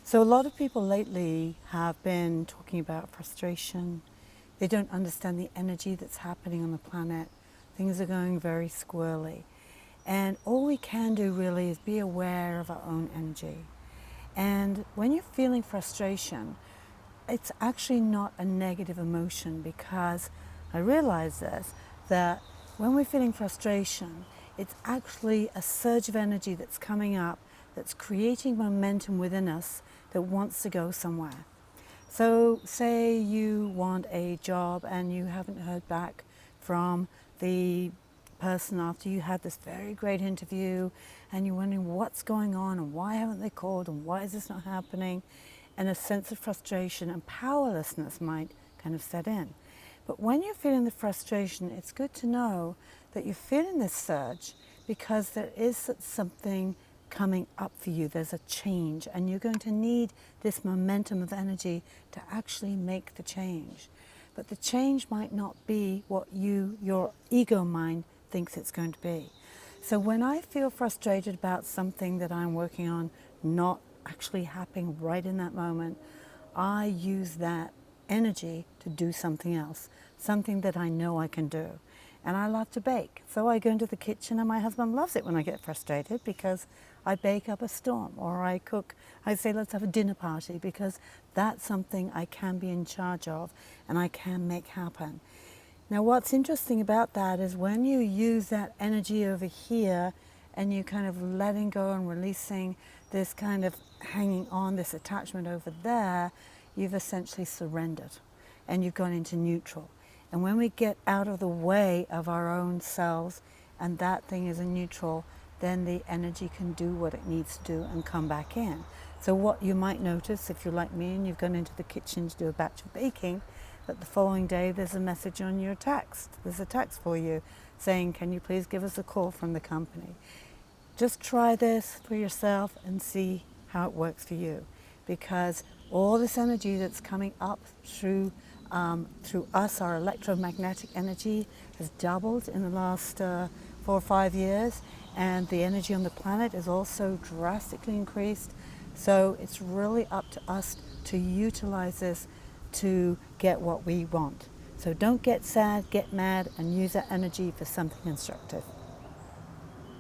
So a lot of people lately have been talking about frustration. They don't understand the energy that's happening on the planet. Things are going very squirrely. And all we can do really is be aware of our own energy. And when you're feeling frustration, it's actually not a negative emotion, because I realize this, that when we're feeling frustration, it's actually a surge of energy that's coming up, that's creating momentum within us that wants to go somewhere. So say you want a job and you haven't heard back from the person after you had this very great interview, and you're wondering what's going on and why haven't they called and why is this not happening, and a sense of frustration and powerlessness might kind of set in. But when you're feeling the frustration, it's good to know that you're feeling this surge because there is something coming up for you. There's a change, and you're going to need this momentum of energy to actually make the change. But the change might not be what your ego mind thinks it's going to be. So when I feel frustrated about something that I'm working on not actually happening right in that moment, I use that energy to do something else, something that I know I can do. And I love to bake. So I go into the kitchen, and my husband loves it when I get frustrated, because I bake up a storm, or I cook. I say, let's have a dinner party, because that's something I can be in charge of and I can make happen. Now, what's interesting about that is when you use that energy over here and you kind of letting go and releasing this kind of hanging on, this attachment over there, you've essentially surrendered and you've gone into neutral. And when we get out of the way of our own selves and that thing is in neutral, then the energy can do what it needs to do and come back in. So what you might notice, if you're like me and you've gone into the kitchen to do a batch of baking, that the following day there's a message on your text. There's a text for you saying, can you please give us a call from the company? Just try this for yourself and see how it works for you, because all this energy that's coming up through us, our electromagnetic energy has doubled in the last 4 or 5 years, and the energy on the planet is also drastically increased. So it's really up to us to utilize this to get what we want. So don't get sad, get mad, and use that energy for something constructive.